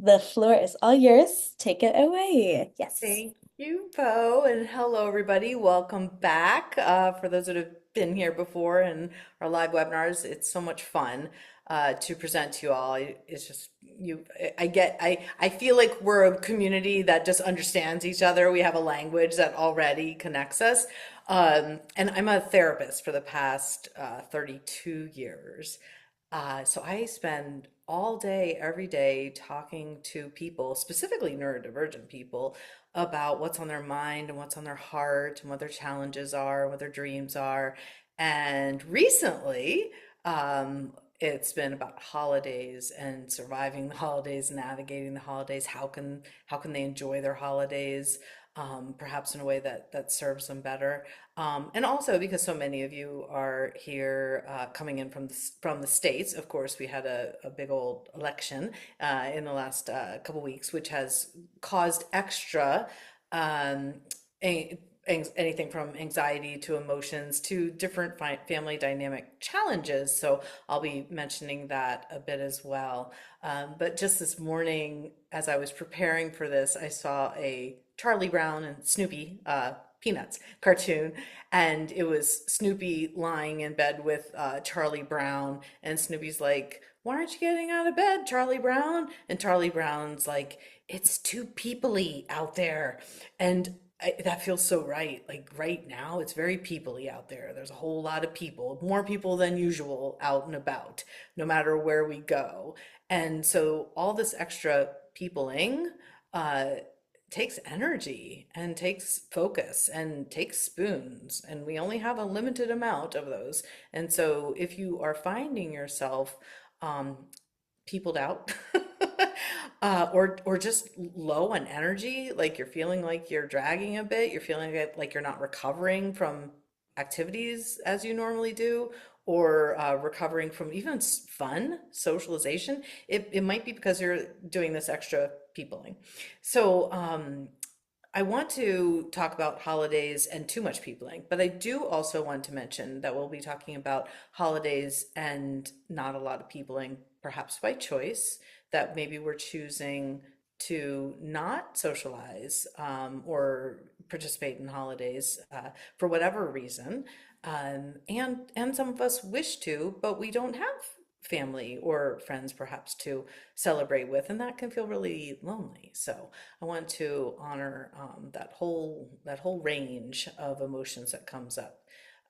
The floor is all yours. Take it away. Yes. Thank you, Bo, and hello, everybody. Welcome back. For those that have been here before and our live webinars, it's so much fun to present to you all. It's just you. I feel like we're a community that just understands each other. We have a language that already connects us. And I'm a therapist for the past 32 years. So I spend all day, every day talking to people, specifically neurodivergent people, about what's on their mind and what's on their heart and what their challenges are, what their dreams are. And recently, it's been about holidays and surviving the holidays, navigating the holidays. How can they enjoy their holidays, perhaps in a way that serves them better? And also because so many of you are here coming in from the States. Of course, we had a big old election in the last couple weeks, which has caused extra um, a, anything from anxiety to emotions to different family dynamic challenges. So I'll be mentioning that a bit as well. But just this morning, as I was preparing for this, I saw a Charlie Brown and Snoopy Peanuts cartoon, and it was Snoopy lying in bed with Charlie Brown, and Snoopy's like, "Why aren't you getting out of bed, Charlie Brown?" And Charlie Brown's like, "It's too peoply out there." And that feels so right. Like right now, it's very peoply out there. There's a whole lot of people, more people than usual out and about, no matter where we go. And so all this extra peopling uh, takes energy and takes focus and takes spoons, and we only have a limited amount of those. And so if you are finding yourself um, peopled out or just low on energy, like you're feeling like you're dragging a bit, you're feeling like you're not recovering from activities as you normally do, or recovering from even fun socialization, it might be because you're doing this extra peopling. So I want to talk about holidays and too much peopling, but I do also want to mention that we'll be talking about holidays and not a lot of peopling, perhaps by choice, that maybe we're choosing to not socialize or participate in holidays for whatever reason. And some of us wish to, but we don't have family or friends perhaps to celebrate with, and that can feel really lonely. So I want to honor that whole range of emotions that comes up.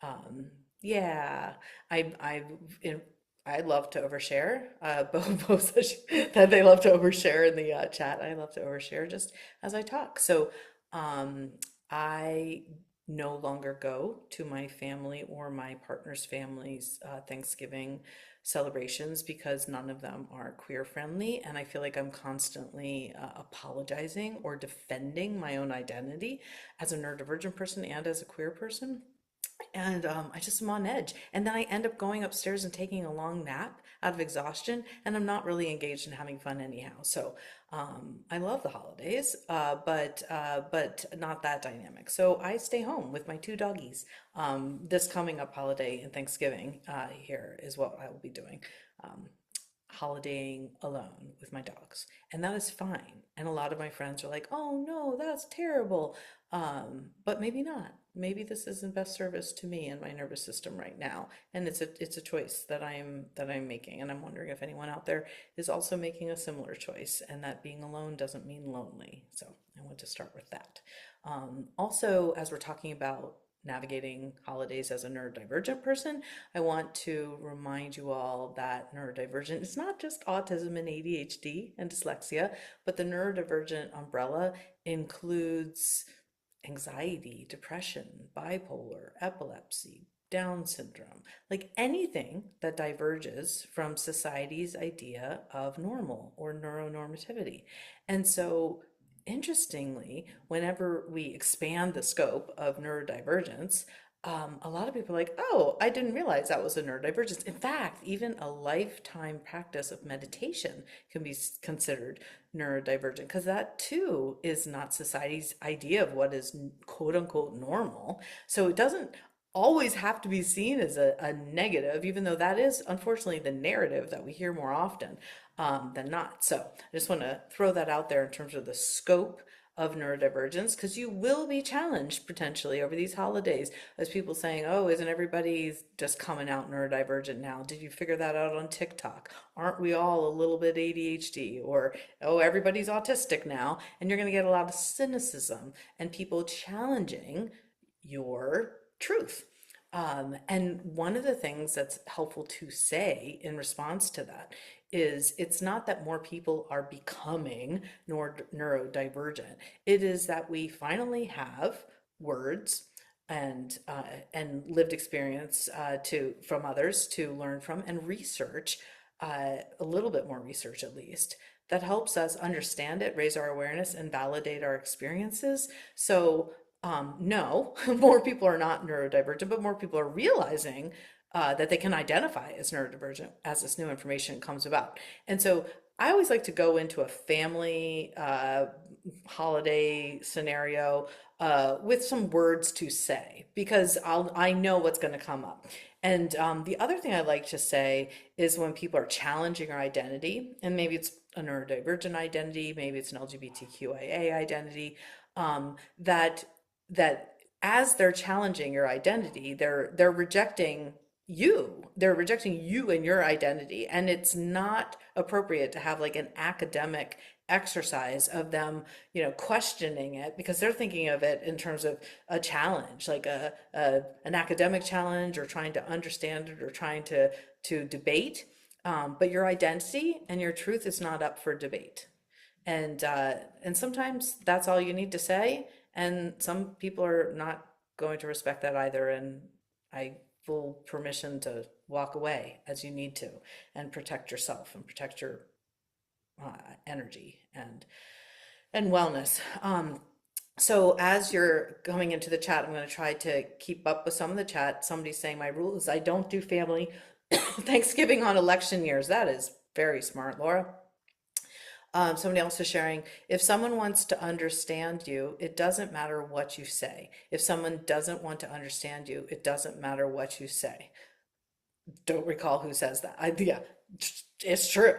Um, yeah, I I in, I love to overshare. Both says that they love to overshare in the chat. I love to overshare just as I talk. So um, I no longer go to my family or my partner's family's Thanksgiving celebrations because none of them are queer friendly, and I feel like I'm constantly apologizing or defending my own identity as a neurodivergent person and as a queer person. And I just am on edge. And then I end up going upstairs and taking a long nap out of exhaustion, and I'm not really engaged in having fun anyhow. So I love the holidays, but not that dynamic. So I stay home with my two doggies. This coming up holiday and Thanksgiving here is what I will be doing. Um, Holidaying alone with my dogs, and that is fine. And a lot of my friends are like, "Oh no, that's terrible," but maybe not. Maybe this is in best service to me and my nervous system right now, and it's a choice that I'm making. And I'm wondering if anyone out there is also making a similar choice, and that being alone doesn't mean lonely. So I want to start with that. Also, as we're talking about navigating holidays as a neurodivergent person, I want to remind you all that neurodivergent is not just autism and ADHD and dyslexia, but the neurodivergent umbrella includes anxiety, depression, bipolar, epilepsy, Down syndrome, like anything that diverges from society's idea of normal or neuronormativity. And so interestingly, whenever we expand the scope of neurodivergence, a lot of people are like, oh, I didn't realize that was a neurodivergence. In fact, even a lifetime practice of meditation can be considered neurodivergent because that too is not society's idea of what is quote unquote normal. So it doesn't always have to be seen as a negative, even though that is unfortunately the narrative that we hear more often. than not. So I just want to throw that out there in terms of the scope of neurodivergence, because you will be challenged potentially over these holidays as people saying, oh, isn't everybody just coming out neurodivergent now? Did you figure that out on TikTok? Aren't we all a little bit ADHD? Or, oh, everybody's autistic now. And you're going to get a lot of cynicism and people challenging your truth. And one of the things that's helpful to say in response to that is it's not that more people are becoming neurodivergent. It is that we finally have words and lived experience to from others to learn from, and research, a little bit more research at least, that helps us understand it, raise our awareness, and validate our experiences. So no, more people are not neurodivergent, but more people are realizing that they can identify as neurodivergent as this new information comes about. And so I always like to go into a family holiday scenario with some words to say, because I know what's going to come up. And the other thing I like to say is when people are challenging our identity, and maybe it's a neurodivergent identity, maybe it's an LGBTQIA identity, that as they're challenging your identity, they're rejecting you. They're rejecting you and your identity. And it's not appropriate to have like an academic exercise of them, questioning it, because they're thinking of it in terms of a challenge, like an academic challenge, or trying to understand it, or trying to debate. But your identity and your truth is not up for debate. And sometimes that's all you need to say, and some people are not going to respect that either. And I full permission to walk away as you need to, and protect yourself and protect your energy and wellness. So as you're going into the chat, I'm going to try to keep up with some of the chat. Somebody's saying my rule is I don't do family Thanksgiving on election years. That is very smart, Laura. Somebody else is sharing, if someone wants to understand you, it doesn't matter what you say. If someone doesn't want to understand you, it doesn't matter what you say. Don't recall who says that. Yeah, it's true.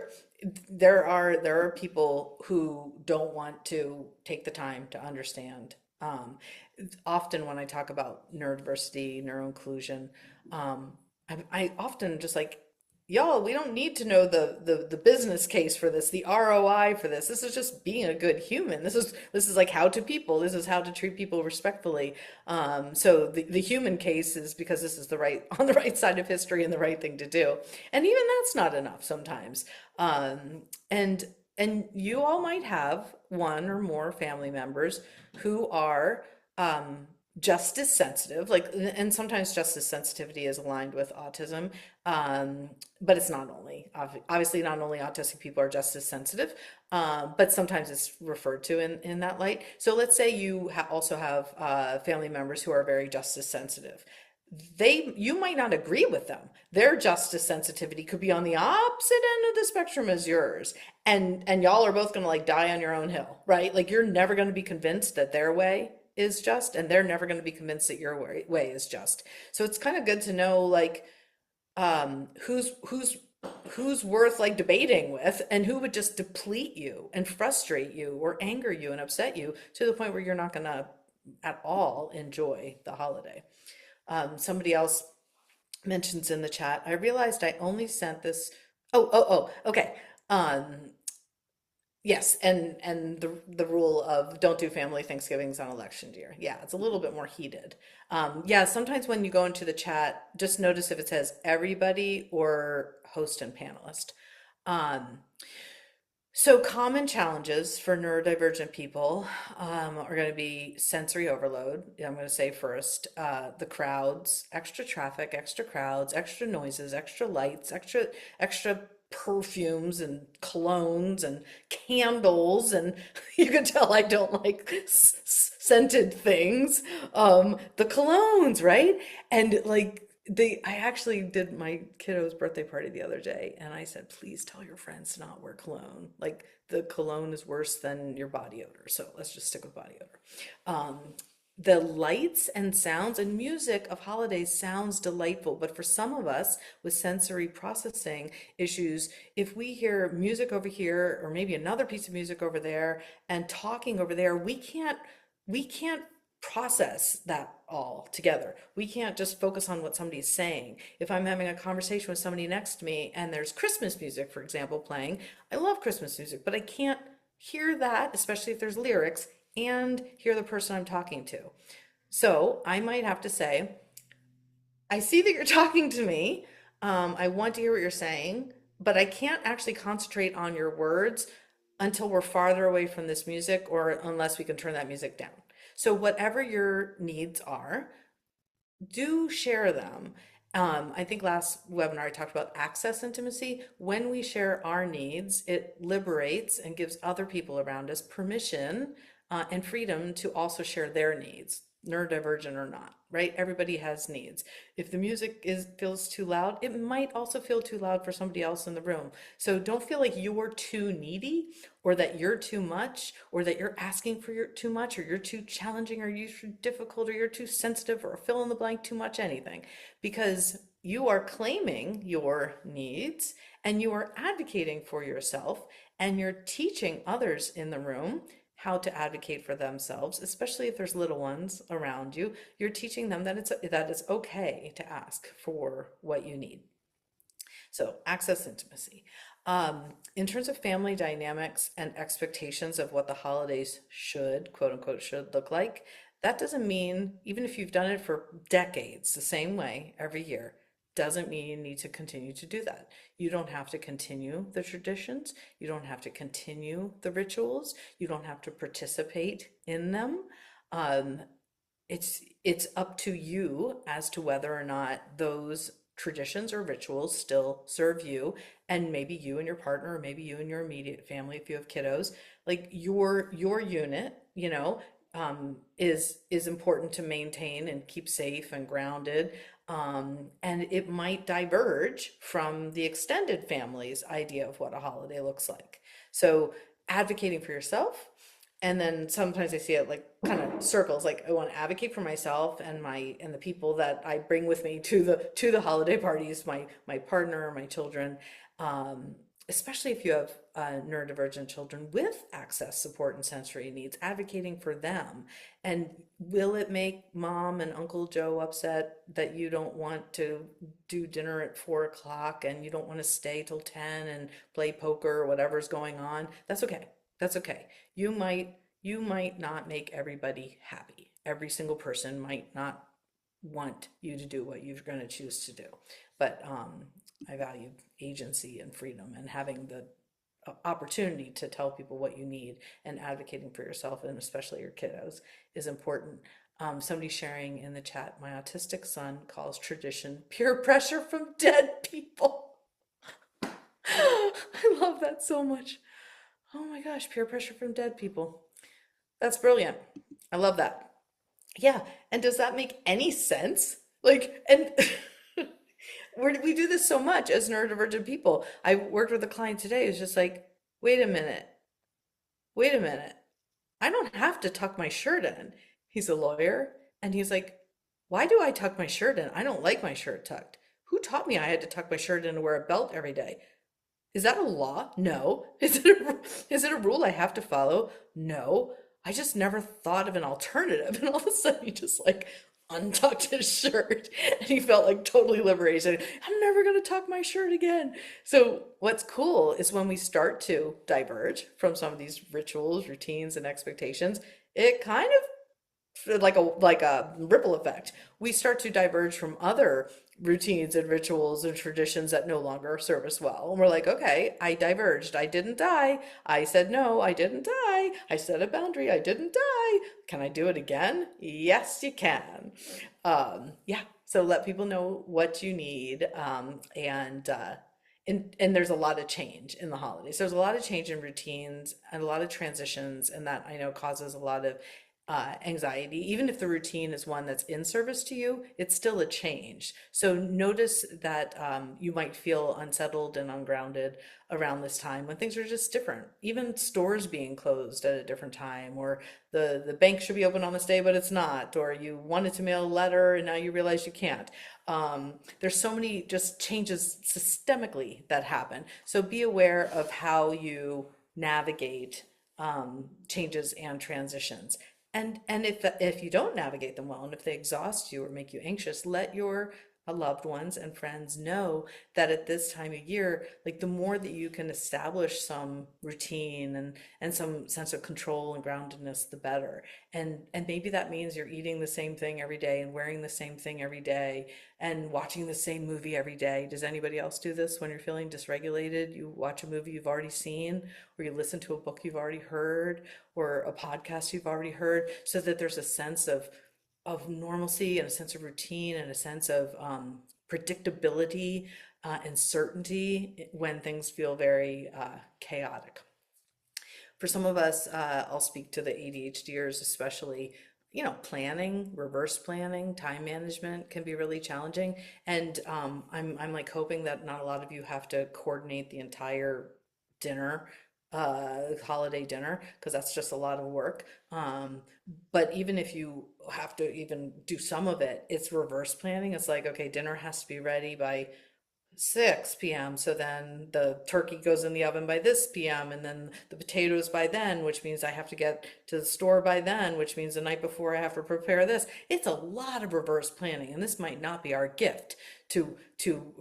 There are people who don't want to take the time to understand. Often when I talk about neurodiversity, neuroinclusion, I often just like, y'all, we don't need to know the business case for this, the ROI for this. This is just being a good human. This is like how to people. This is how to treat people respectfully. So the human case is because this is the right on the right side of history and the right thing to do. And even that's not enough sometimes. And you all might have one or more family members who are justice sensitive, like, and sometimes justice sensitivity is aligned with autism, but it's not only, obviously not only autistic people are justice sensitive, but sometimes it's referred to in that light. So let's say you also have family members who are very justice sensitive. You might not agree with them. Their justice sensitivity could be on the opposite end of the spectrum as yours, and y'all are both going to like die on your own hill, right? Like you're never going to be convinced that their way is just, and they're never going to be convinced that your way is just. So it's kind of good to know like who's worth like debating with, and who would just deplete you and frustrate you or anger you and upset you to the point where you're not going to at all enjoy the holiday. Somebody else mentions in the chat, I realized I only sent this. Okay. Yes, and the rule of don't do family Thanksgivings on election year. Yeah, it's a little bit more heated. Yeah, sometimes when you go into the chat, just notice if it says everybody or host and panelist. Um, so common challenges for neurodivergent people are going to be sensory overload. I'm going to say first, the crowds, extra traffic, extra crowds, extra noises, extra lights, extra perfumes and colognes and candles, and you can tell I don't like scented things. The colognes, right? And like I actually did my kiddo's birthday party the other day, and I said, please tell your friends to not wear cologne. Like the cologne is worse than your body odor, so let's just stick with body odor. the lights and sounds and music of holidays sounds delightful, but for some of us with sensory processing issues, if we hear music over here or maybe another piece of music over there and talking over there, we can't process that all together. We can't just focus on what somebody's saying. If I'm having a conversation with somebody next to me and there's Christmas music, for example, playing, I love Christmas music, but I can't hear that, especially if there's lyrics, and hear the person I'm talking to. So I might have to say, I see that you're talking to me. I want to hear what you're saying, but I can't actually concentrate on your words until we're farther away from this music or unless we can turn that music down. So, whatever your needs are, do share them. I think last webinar I talked about access intimacy. When we share our needs, it liberates and gives other people around us permission and freedom to also share their needs, neurodivergent or not, right? Everybody has needs. If the music feels too loud, it might also feel too loud for somebody else in the room. So don't feel like you're too needy or that you're too much or that you're asking for too much or you're too challenging or you're too difficult or you're too sensitive or fill in the blank too much anything, because you are claiming your needs and you are advocating for yourself and you're teaching others in the room how to advocate for themselves, especially if there's little ones around you. You're teaching them that it's okay to ask for what you need. So access intimacy. In terms of family dynamics and expectations of what the holidays should, quote unquote, should look like, that doesn't mean, even if you've done it for decades the same way every year, doesn't mean you need to continue to do that. You don't have to continue the traditions. You don't have to continue the rituals. You don't have to participate in them. Um, it's up to you as to whether or not those traditions or rituals still serve you, and maybe you and your partner, or maybe you and your immediate family if you have kiddos, like your unit, is important to maintain and keep safe and grounded. And it might diverge from the extended family's idea of what a holiday looks like. So advocating for yourself, and then sometimes I see it like kind of circles, like I want to advocate for myself and the people that I bring with me to the holiday parties, my partner, my children, um, especially if you have neurodivergent children with access, support, and sensory needs, advocating for them. And will it make mom and Uncle Joe upset that you don't want to do dinner at 4 o'clock and you don't want to stay till 10 and play poker or whatever's going on? That's okay. That's okay. You might not make everybody happy. Every single person might not want you to do what you're going to choose to do. But I value agency and freedom and having the opportunity to tell people what you need and advocating for yourself and especially your kiddos is important. Somebody sharing in the chat, my autistic son calls tradition peer pressure from dead people. I love that so much. Oh my gosh, peer pressure from dead people. That's brilliant. I love that. Yeah, and does that make any sense? Like, and we do this so much as neurodivergent people. I worked with a client today who's just like, wait a minute, wait a minute. I don't have to tuck my shirt in. He's a lawyer, and he's like, why do I tuck my shirt in? I don't like my shirt tucked. Who taught me I had to tuck my shirt in and wear a belt every day? Is that a law? No. Is it a rule I have to follow? No. I just never thought of an alternative. And all of a sudden he just like untucked his shirt and he felt like totally liberated. I'm never going to tuck my shirt again. So what's cool is when we start to diverge from some of these rituals, routines, and expectations, it kind of like a ripple effect. We start to diverge from other routines and rituals and traditions that no longer serve us well. And we're like, okay, I diverged. I didn't die. I said no, I didn't die. I set a boundary. I didn't die. Can I do it again? Yes, you can. Yeah. So let people know what you need. And there's a lot of change in the holidays. There's a lot of change in routines and a lot of transitions, and that I know causes a lot of anxiety. Even if the routine is one that's in service to you, it's still a change. So notice that you might feel unsettled and ungrounded around this time when things are just different. Even stores being closed at a different time, or the bank should be open on this day, but it's not, or you wanted to mail a letter and now you realize you can't. There's so many just changes systemically that happen. So be aware of how you navigate changes and transitions. And if you don't navigate them well, and if they exhaust you or make you anxious, let your loved ones and friends know that at this time of year, like the more that you can establish some routine and some sense of control and groundedness, the better. And maybe that means you're eating the same thing every day and wearing the same thing every day and watching the same movie every day. Does anybody else do this when you're feeling dysregulated? You watch a movie you've already seen, or you listen to a book you've already heard, or a podcast you've already heard, so that there's a sense of normalcy and a sense of routine and a sense of predictability and certainty when things feel very chaotic. For some of us, I'll speak to the ADHDers especially, planning, reverse planning, time management can be really challenging. And I'm like hoping that not a lot of you have to coordinate the entire dinner, holiday dinner, because that's just a lot of work. But even if you have to even do some of it, it's reverse planning. It's like, okay, dinner has to be ready by 6 p.m. So then the turkey goes in the oven by this p.m. and then the potatoes by then, which means I have to get to the store by then, which means the night before I have to prepare this. It's a lot of reverse planning, and this might not be our gift to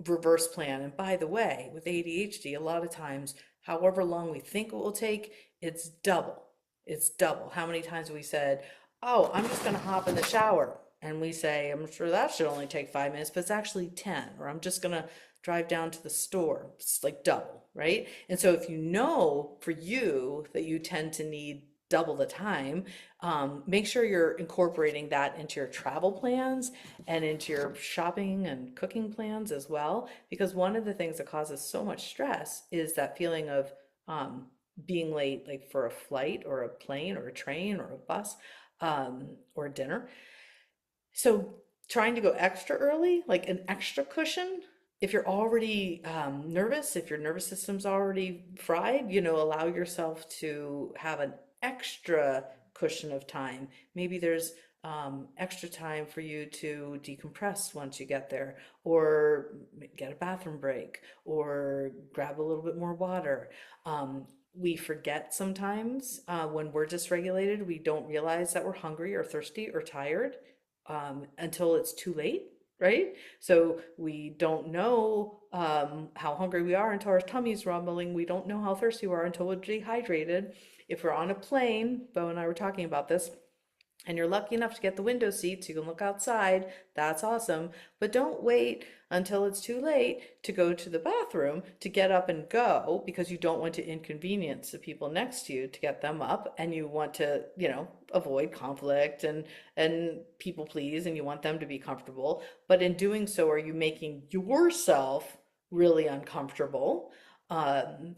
reverse plan. And by the way, with ADHD, a lot of times, however long we think it will take, it's double. It's double. How many times have we said, "Oh, I'm just going to hop in the shower." And we say, "I'm sure that should only take 5 minutes, but it's actually 10." Or "I'm just going to drive down to the store." It's like double, right? And so if you know for you that you tend to need double the time, make sure you're incorporating that into your travel plans and into your shopping and cooking plans as well. Because one of the things that causes so much stress is that feeling of um, being late, like for a flight or a plane or a train or a bus or dinner. So trying to go extra early, like an extra cushion, if you're already nervous, if your nervous system's already fried, allow yourself to have an extra cushion of time. Maybe there's extra time for you to decompress once you get there, or get a bathroom break, or grab a little bit more water. We forget sometimes when we're dysregulated, we don't realize that we're hungry or thirsty or tired until it's too late, right? So we don't know how hungry we are until our tummy's rumbling. We don't know how thirsty we are until we're dehydrated. If we're on a plane, Bo and I were talking about this, and you're lucky enough to get the window seat so you can look outside, that's awesome. But don't wait until it's too late to go to the bathroom to get up and go, because you don't want to inconvenience the people next to you to get them up, and you want to, avoid conflict and people please, and you want them to be comfortable. But in doing so, are you making yourself really uncomfortable? I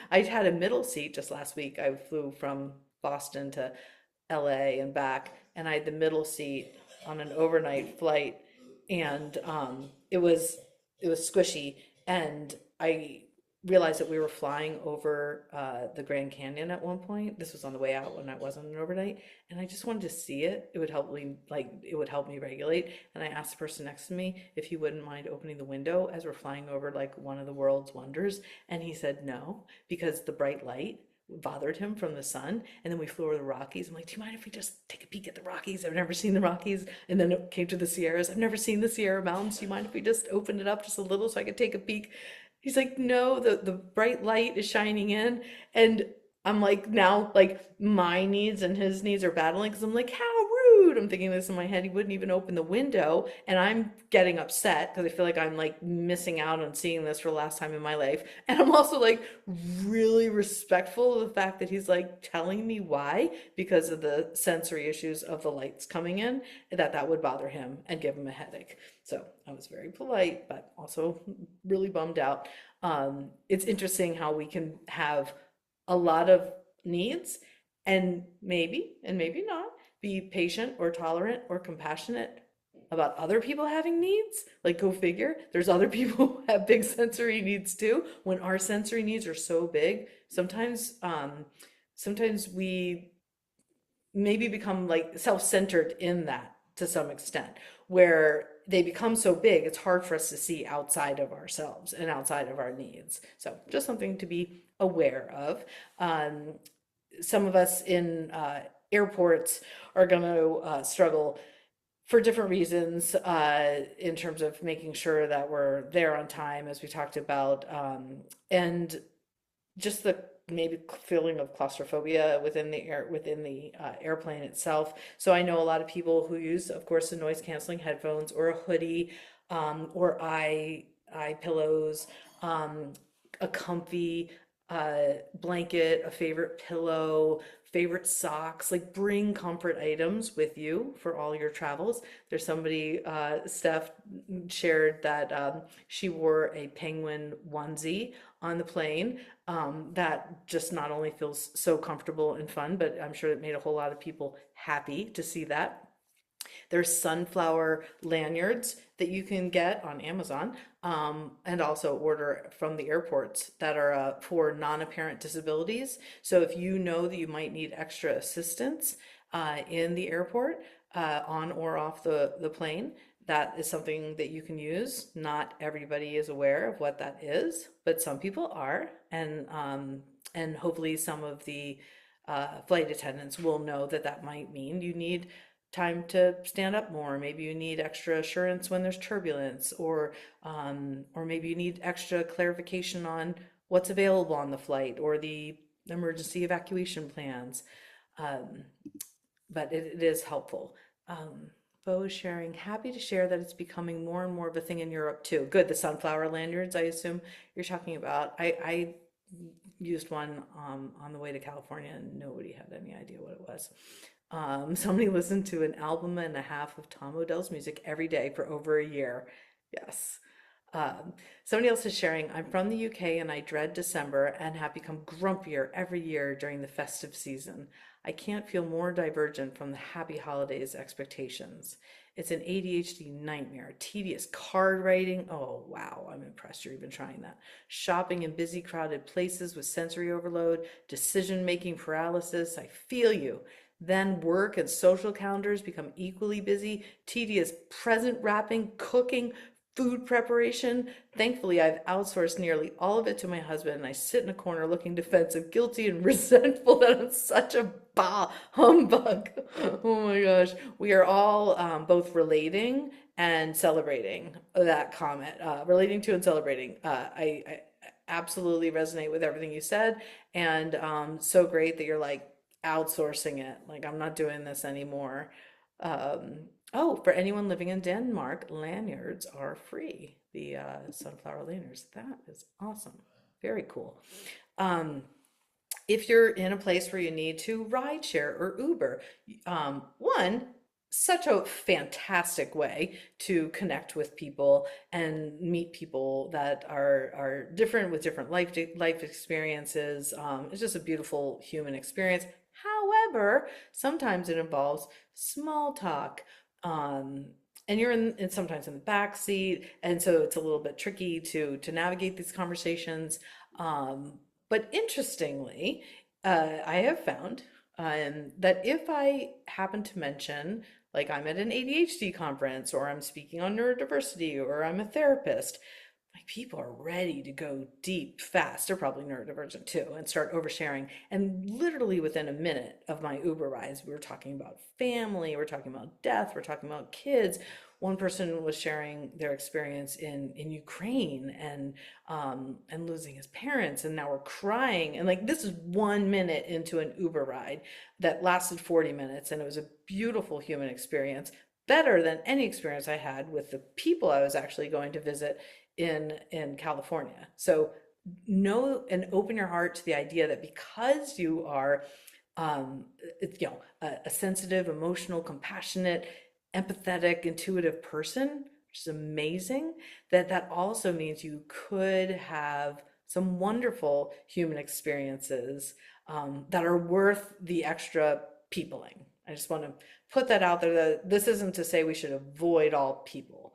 had a middle seat just last week. I flew from Boston to LA and back, and I had the middle seat on an overnight flight, and it was squishy, and I realized that we were flying over the Grand Canyon at one point. This was on the way out when I wasn't an overnight, and I just wanted to see it. It would help me regulate. And I asked the person next to me if he wouldn't mind opening the window as we're flying over like one of the world's wonders, and he said no, because the bright light bothered him from the sun. And then we flew over the Rockies. I'm like, "Do you mind if we just take a peek at the Rockies? I've never seen the Rockies." And then it came to the Sierras. "I've never seen the Sierra Mountains. Do you mind if we just open it up just a little so I could take a peek?" He's like, "No, the bright light is shining in." And I'm like, now like my needs and his needs are battling, because I'm like, how rude. I'm thinking this in my head. He wouldn't even open the window, and I'm getting upset because I feel like I'm like missing out on seeing this for the last time in my life. And I'm also like really respectful of the fact that he's like telling me why, because of the sensory issues of the lights coming in, that would bother him and give him a headache. So I was very polite, but also really bummed out. It's interesting how we can have a lot of needs, and maybe not be patient or tolerant or compassionate about other people having needs. Like, go figure. There's other people who have big sensory needs too. When our sensory needs are so big, sometimes we maybe become like self-centered in that to some extent, where they become so big, it's hard for us to see outside of ourselves and outside of our needs. So just something to be aware of. Um, some of us in airports are going to struggle for different reasons in terms of making sure that we're there on time, as we talked about, and just the maybe feeling of claustrophobia within the airplane itself. So I know a lot of people who use, of course, the noise canceling headphones or a hoodie, or eye pillows, a comfy blanket, a favorite pillow, favorite socks. Like, bring comfort items with you for all your travels. There's somebody, Steph shared that she wore a penguin onesie on the plane, that just not only feels so comfortable and fun, but I'm sure it made a whole lot of people happy to see that. There's sunflower lanyards that you can get on Amazon, and also order from the airports that are for non-apparent disabilities. So if you know that you might need extra assistance in the airport, on or off the plane, that is something that you can use. Not everybody is aware of what that is, but some people are, and hopefully some of the flight attendants will know that that might mean you need time to stand up more. Maybe you need extra assurance when there's turbulence, or maybe you need extra clarification on what's available on the flight or the emergency evacuation plans. Um, but it is helpful. Bo is sharing, happy to share that it's becoming more and more of a thing in Europe too. Good, the sunflower lanyards, I assume you're talking about. I used one on the way to California and nobody had any idea what it was. Somebody listened to an album and a half of Tom Odell's music every day for over a year. Yes. Somebody else is sharing, I'm from the UK and I dread December and have become grumpier every year during the festive season. I can't feel more divergent from the happy holidays expectations. It's an ADHD nightmare. Tedious card writing. Oh, wow. I'm impressed you're even trying that. Shopping in busy, crowded places with sensory overload, decision-making paralysis. I feel you. Then work and social calendars become equally busy. Tedious present wrapping, cooking, food preparation. Thankfully, I've outsourced nearly all of it to my husband, and I sit in a corner looking defensive, guilty, and resentful that I'm such a humbug. Oh my gosh. We are all both relating and celebrating that comment, relating to and celebrating. I absolutely resonate with everything you said, and so great that you're like outsourcing it. Like, I'm not doing this anymore. Oh, for anyone living in Denmark, lanyards are free. The sunflower lanyards. That is awesome. Very cool. Um, if you're in a place where you need to ride share or Uber, one, such a fantastic way to connect with people and meet people that are different with different life experiences. It's just a beautiful human experience. However, sometimes it involves small talk. Um, and you're in sometimes in the back seat, and so it's a little bit tricky to navigate these conversations. But interestingly, I have found that if I happen to mention, like, I'm at an ADHD conference, or I'm speaking on neurodiversity, or I'm a therapist, like, people are ready to go deep fast. They're probably neurodivergent too, and start oversharing. And literally within a minute of my Uber rides, we were talking about family, we're talking about death, we're talking about kids. One person was sharing their experience in Ukraine, and losing his parents, and now we're crying. And like, this is 1 minute into an Uber ride that lasted 40 minutes, and it was a beautiful human experience, better than any experience I had with the people I was actually going to visit in California. So know and open your heart to the idea that because you are, um, a sensitive, emotional, compassionate, empathetic, intuitive person, which is amazing, that also means you could have some wonderful human experiences, that are worth the extra peopling. I just want to put that out there that this isn't to say we should avoid all people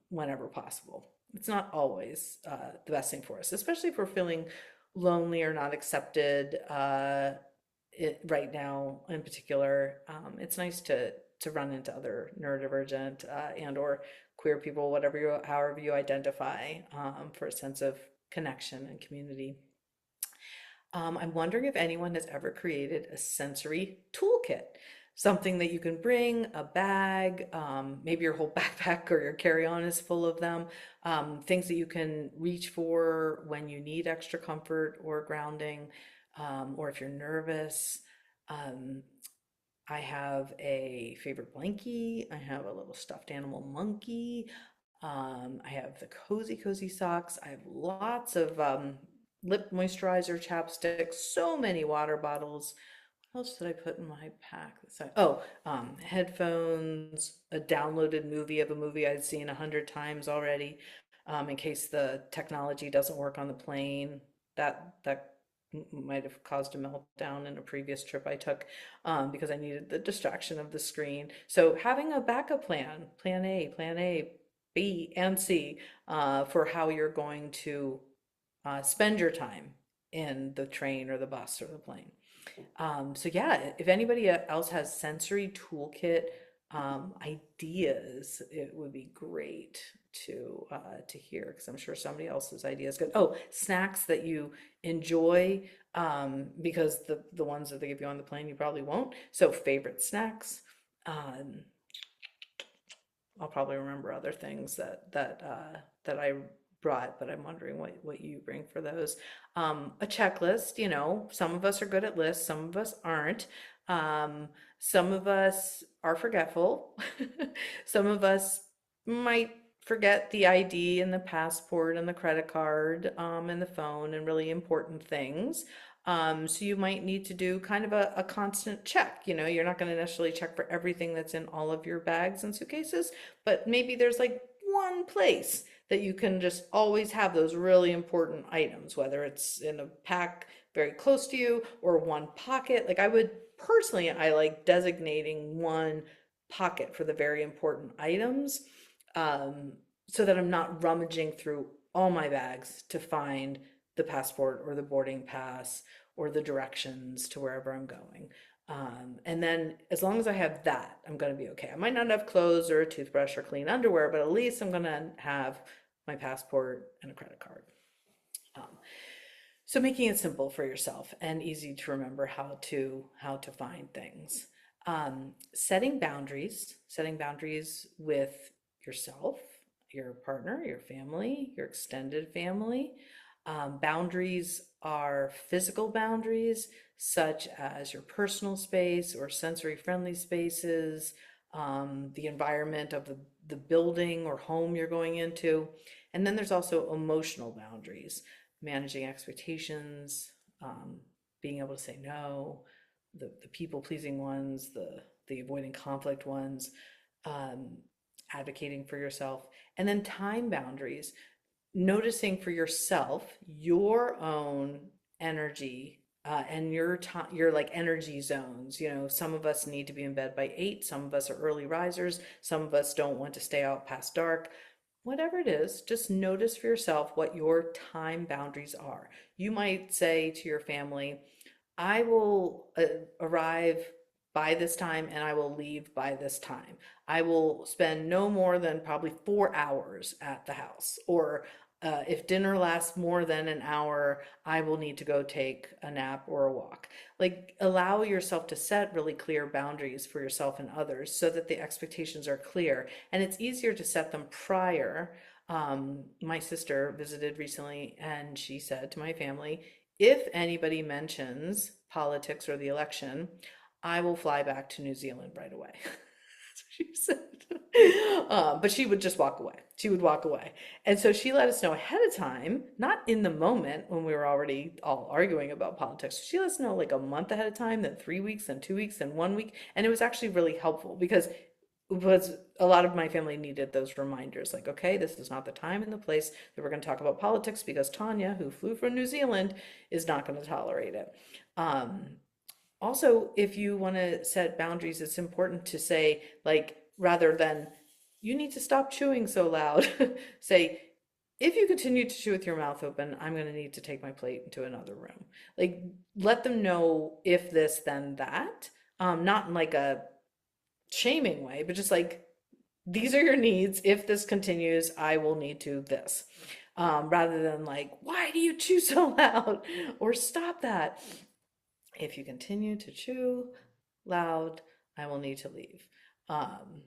whenever possible. It's not always the best thing for us, especially if we're feeling lonely or not accepted right now in particular. It's nice to run into other neurodivergent and or queer people, however you identify, for a sense of connection and community. I'm wondering if anyone has ever created a sensory toolkit, something that you can bring, a bag, maybe your whole backpack or your carry-on is full of them, things that you can reach for when you need extra comfort or grounding, or if you're nervous. Um, I have a favorite blankie. I have a little stuffed animal monkey. I have the cozy socks. I have lots of lip moisturizer, chapstick, so many water bottles. What else did I put in my pack? Headphones, a downloaded movie of a movie I'd seen 100 times already, in case the technology doesn't work on the plane. That might have caused a meltdown in a previous trip I took, because I needed the distraction of the screen. So having a backup plan A, B, and C, for how you're going to spend your time in the train or the bus or the plane. So yeah, if anybody else has sensory toolkit ideas, it would be great to hear because I'm sure somebody else's ideas good. Oh, snacks that you enjoy, because the ones that they give you on the plane you probably won't. So favorite snacks. Um, I'll probably remember other things that I brought, but I'm wondering what you bring for those. A checklist, some of us are good at lists, some of us aren't. Um, some of us are forgetful. Some of us might forget the ID and the passport and the credit card, and the phone and really important things. So you might need to do kind of a constant check. You're not going to necessarily check for everything that's in all of your bags and suitcases, but maybe there's like one place that you can just always have those really important items, whether it's in a pack very close to you or one pocket. Like I like designating one pocket for the very important items, um, so that I'm not rummaging through all my bags to find the passport or the boarding pass or the directions to wherever I'm going. And then as long as I have that, I'm going to be okay. I might not have clothes or a toothbrush or clean underwear, but at least I'm going to have my passport and a credit card. Um, so making it simple for yourself and easy to remember how to find things. Setting boundaries with yourself, your partner, your family, your extended family. Boundaries are physical boundaries, such as your personal space or sensory friendly spaces, the environment of the building or home you're going into. And then there's also emotional boundaries, managing expectations, being able to say no, the people pleasing ones, the avoiding conflict ones, um, advocating for yourself, and then time boundaries, noticing for yourself your own energy, and your time, your like energy zones. Some of us need to be in bed by 8, some of us are early risers, some of us don't want to stay out past dark. Whatever it is, just notice for yourself what your time boundaries are. You might say to your family, I will arrive by this time and I will leave by this time. I will spend no more than probably 4 hours at the house. Or if dinner lasts more than an hour, I will need to go take a nap or a walk. Like, allow yourself to set really clear boundaries for yourself and others so that the expectations are clear. And it's easier to set them prior. My sister visited recently and she said to my family, if anybody mentions politics or the election, I will fly back to New Zealand right away. She said. But she would just walk away. She would walk away. And so she let us know ahead of time, not in the moment when we were already all arguing about politics. She let us know like a month ahead of time, then 3 weeks, then 2 weeks, then 1 week. And it was actually really helpful because a lot of my family needed those reminders like, okay, this is not the time and the place that we're going to talk about politics because Tanya, who flew from New Zealand, is not going to tolerate it. Um, Also, if you want to set boundaries, it's important to say, like, rather than, you need to stop chewing so loud, say, if you continue to chew with your mouth open, I'm going to need to take my plate into another room. Like, let them know if this, then that. Not in like a shaming way, but just like, these are your needs. If this continues, I will need to this. Rather than like, why do you chew so loud? Or stop that. If you continue to chew loud, I will need to leave. Um,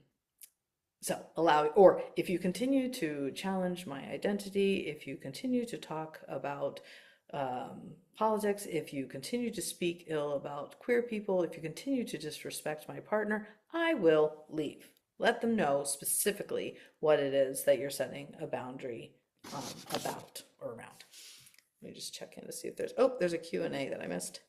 so allow, or if you continue to challenge my identity, if you continue to talk about politics, if you continue to speak ill about queer people, if you continue to disrespect my partner, I will leave. Let them know specifically what it is that you're setting a boundary about or around. Let me just check in to see if there's a Q&A that I missed.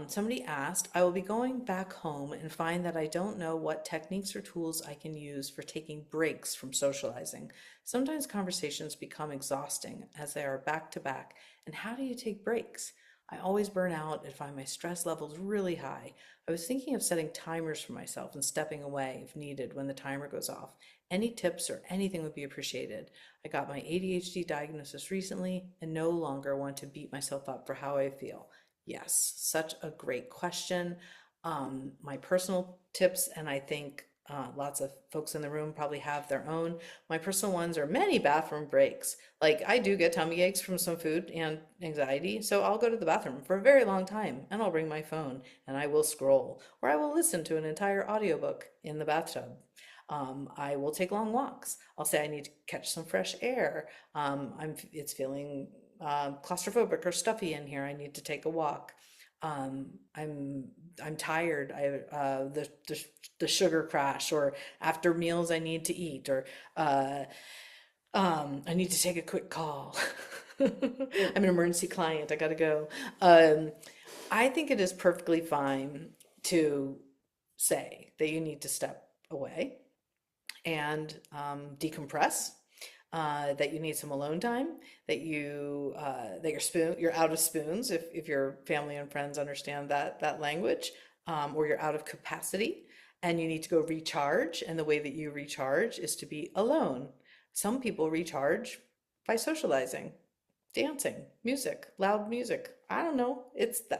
Somebody asked, I will be going back home and find that I don't know what techniques or tools I can use for taking breaks from socializing. Sometimes conversations become exhausting as they are back to back. And how do you take breaks? I always burn out and find my stress levels really high. I was thinking of setting timers for myself and stepping away if needed when the timer goes off. Any tips or anything would be appreciated. I got my ADHD diagnosis recently and no longer want to beat myself up for how I feel. Yes, such a great question. My personal tips, and I think lots of folks in the room probably have their own. My personal ones are many bathroom breaks. Like I do get tummy aches from some food and anxiety, so I'll go to the bathroom for a very long time and I'll bring my phone and I will scroll, or I will listen to an entire audiobook in the bathtub. I will take long walks. I'll say I need to catch some fresh air. It's feeling claustrophobic or stuffy in here. I need to take a walk. Um, I'm I'm tired. The sugar crash, or after meals I need to eat, or uh, I need to take a quick call. I'm an emergency client. I gotta go. Um, I think it is perfectly fine to say that you need to step away and decompress, that you need some alone time, that you're out of spoons if your family and friends understand that language, or you're out of capacity and you need to go recharge. And the way that you recharge is to be alone. Some people recharge by socializing, dancing, music, loud music. I don't know.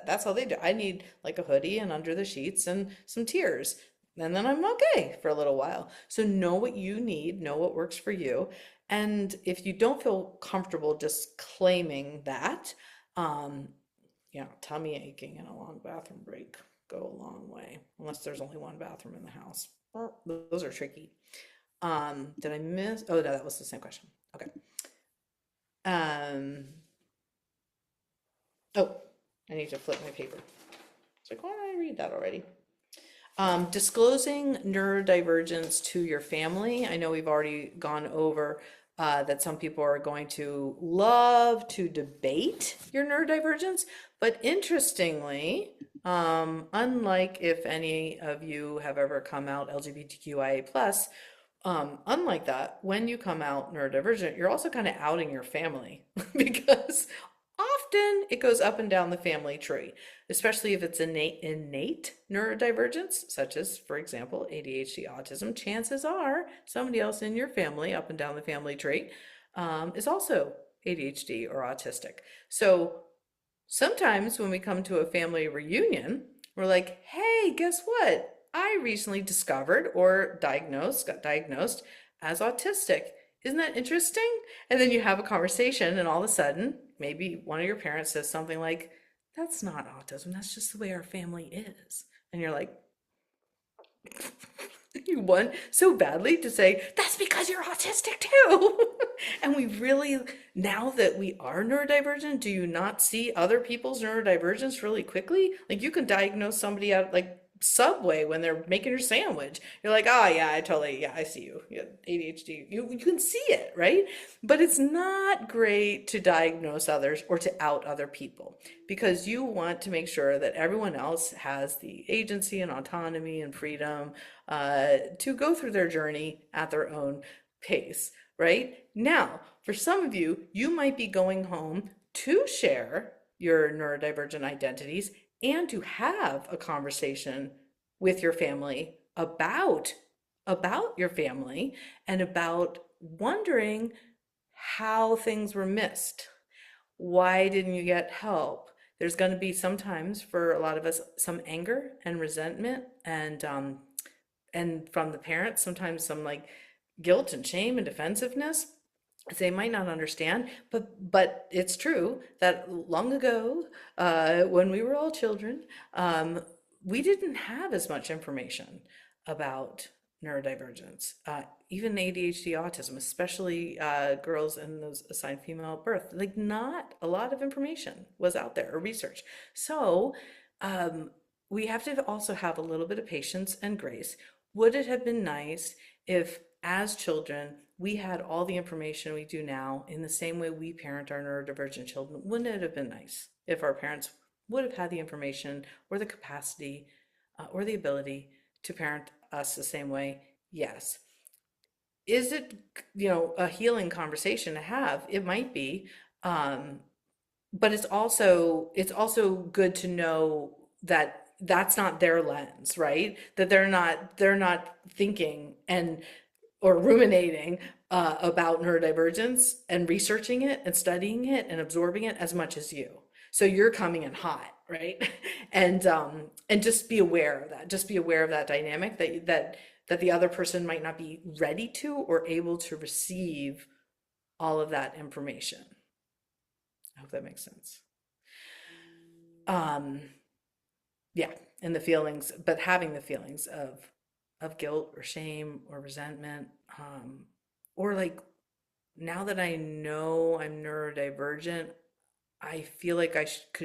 That's how they do. I need like a hoodie and under the sheets and some tears. And then I'm okay for a little while. So know what you need, know what works for you. And if you don't feel comfortable just claiming that, um, tummy aching and a long bathroom break go a long way, unless there's only one bathroom in the house. Well, those are tricky. Did I miss? Oh, no, that was the same question. Okay. Um, oh, I need to flip my paper. It's like, why did I read that already? Disclosing neurodivergence to your family. I know we've already gone over that some people are going to love to debate your neurodivergence, but interestingly, unlike if any of you have ever come out LGBTQIA+, unlike that, when you come out neurodivergent, you're also kind of outing your family because often it goes up and down the family tree, especially if it's innate neurodivergence, such as, for example, ADHD, autism. Chances are somebody else in your family up and down the family tree is also ADHD or autistic. So sometimes when we come to a family reunion, we're like, hey, guess what? I recently discovered or got diagnosed as autistic. Isn't that interesting? And then you have a conversation, and all of a sudden, maybe one of your parents says something like, that's not autism, that's just the way our family is. And you're like, you want so badly to say, that's because you're autistic too. And we really, now that we are neurodivergent, do you not see other people's neurodivergence really quickly? Like you can diagnose somebody out like Subway when they're making your sandwich. You're like, oh yeah, yeah, I see you. You have ADHD. You can see it, right? But it's not great to diagnose others or to out other people because you want to make sure that everyone else has the agency and autonomy and freedom to go through their journey at their own pace, right? Now, for some of you, you might be going home to share your neurodivergent identities and to have a conversation with your family about your family and about wondering how things were missed. Why didn't you get help? There's going to be sometimes for a lot of us some anger and resentment and from the parents sometimes some like guilt and shame and defensiveness. They might not understand, but it's true that long ago, when we were all children, um, we didn't have as much information about neurodivergence, even ADHD, autism, especially girls and those assigned female at birth. Like, not a lot of information was out there or research. So, um, we have to also have a little bit of patience and grace. Would it have been nice if, as children, we had all the information we do now in the same way we parent our neurodivergent children? Wouldn't it have been nice if our parents would have had the information or the capacity or the ability to parent us the same way? Yes. Is it, a healing conversation to have? It might be. Um, but it's also good to know that that's not their lens, right? That they're not thinking and or ruminating about neurodivergence and researching it and studying it and absorbing it as much as you. So you're coming in hot, right? And just be aware of that. Just be aware of that dynamic that the other person might not be ready to or able to receive all of that information. I hope that makes sense. Um, yeah, and the feelings, but having the feelings of guilt or shame or resentment, or like now that I know I'm neurodivergent, I feel like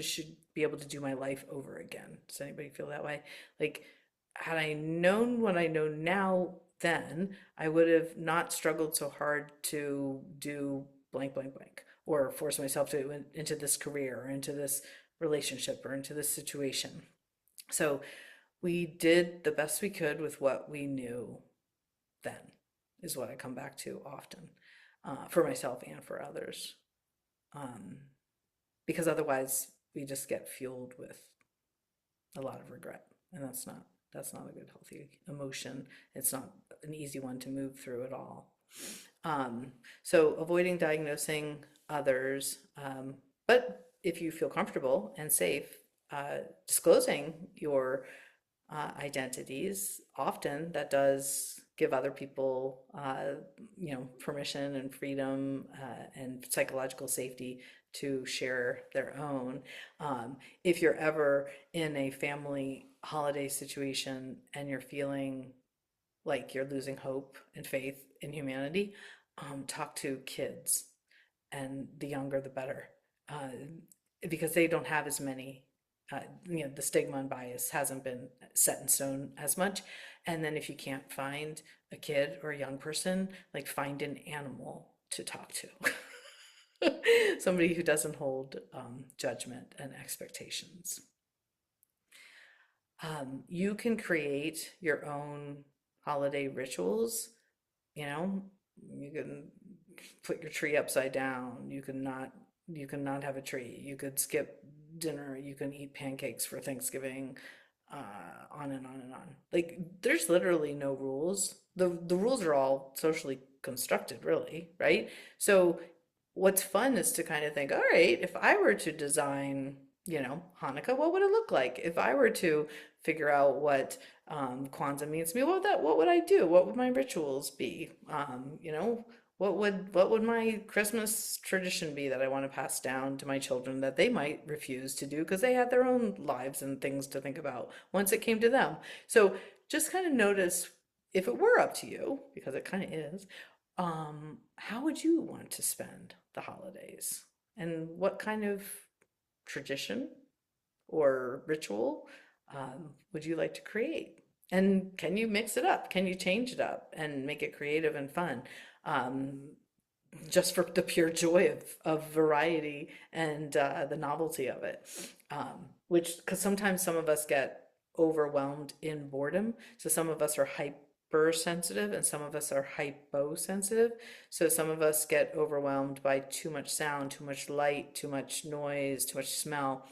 should be able to do my life over again. Does anybody feel that way? Like, had I known what I know now then, I would have not struggled so hard to do blank, blank, blank, or force myself to into this career or into this relationship or into this situation. So we did the best we could with what we knew then, is what I come back to often, for myself and for others. Um, because otherwise we just get fueled with a lot of regret, and that's not a good healthy emotion. It's not an easy one to move through at all. So avoiding diagnosing others, but if you feel comfortable and safe disclosing your identities, often that does give other people, permission and freedom and psychological safety to share their own. If you're ever in a family holiday situation and you're feeling like you're losing hope and faith in humanity, talk to kids, and the younger the better, uh, because they don't have as many. The stigma and bias hasn't been set in stone as much. And then if you can't find a kid or a young person, like, find an animal to talk to. Somebody who doesn't hold judgment and expectations. You can create your own holiday rituals. You know, you can put your tree upside down. You can not have a tree. You could skip dinner. You can eat pancakes for Thanksgiving. On and on and on. Like, there's literally no rules. The rules are all socially constructed, really, right? So what's fun is to kind of think, all right, if I were to design, Hanukkah, what would it look like? If I were to figure out what Kwanzaa means to me, what would I do? What would my rituals be? What would my Christmas tradition be that I want to pass down to my children that they might refuse to do because they had their own lives and things to think about once it came to them? So just kind of notice, if it were up to you, because it kind of is, how would you want to spend the holidays? And what kind of tradition or ritual would you like to create? And can you mix it up? Can you change it up and make it creative and fun? Um, just for the pure joy of variety and the novelty of it. Because sometimes some of us get overwhelmed in boredom. So some of us are hypersensitive and some of us are hyposensitive. So some of us get overwhelmed by too much sound, too much light, too much noise, too much smell.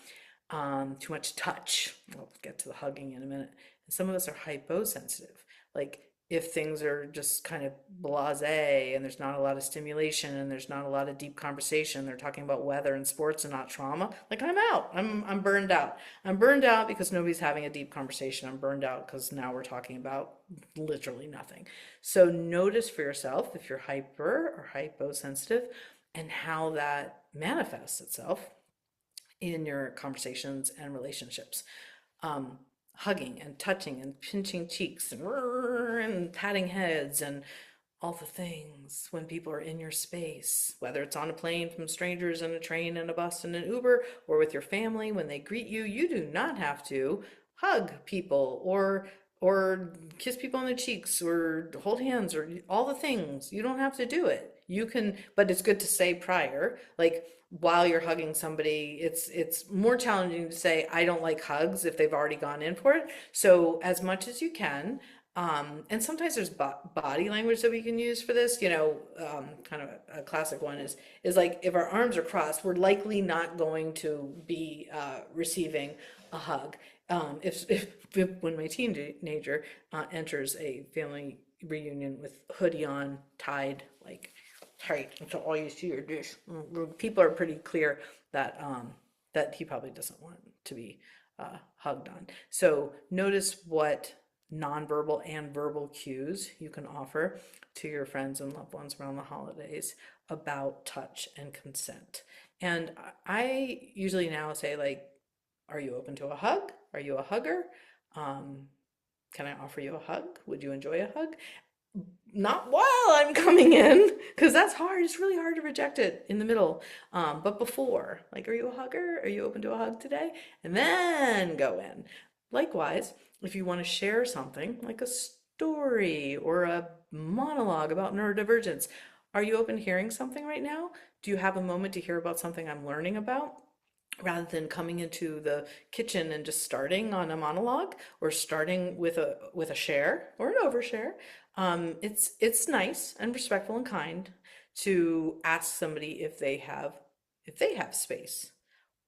too much touch. We'll get to the hugging in a minute. And some of us are hyposensitive. Like if things are just kind of blasé and there's not a lot of stimulation and there's not a lot of deep conversation, they're talking about weather and sports and not trauma. Like I'm out. I'm burned out. I'm burned out because nobody's having a deep conversation. I'm burned out because now we're talking about literally nothing. So notice for yourself if you're hyper or hyposensitive and how that manifests itself in your conversations and relationships. Um, Hugging and touching and pinching cheeks and patting heads and all the things when people are in your space, whether it's on a plane from strangers in a train and a bus and an Uber, or with your family when they greet you, you do not have to hug people or kiss people on the cheeks or hold hands or all the things. You don't have to do it. You can, but it's good to say prior, like while you're hugging somebody, it's more challenging to say I don't like hugs if they've already gone in for it. So as much as you can, and sometimes there's body language that we can use for this. Kind of a classic one is like if our arms are crossed, we're likely not going to be receiving a hug. If when my teenager enters a family reunion with hoodie on, tied, like tight until all you see are dish, people are pretty clear that that he probably doesn't want to be hugged on. So notice what nonverbal and verbal cues you can offer to your friends and loved ones around the holidays about touch and consent. And I usually now say, like, are you open to a hug? Are you a hugger? Um, can I offer you a hug? Would you enjoy a hug? Not while I'm coming in, because that's hard. It's really hard to reject it in the middle. But before, like, are you a hugger? Are you open to a hug today? And then go in. Likewise, if you want to share something like a story or a monologue about neurodivergence, are you open to hearing something right now? Do you have a moment to hear about something I'm learning about? Rather than coming into the kitchen and just starting on a monologue or starting with a share or an overshare, it's nice and respectful and kind to ask somebody if they have space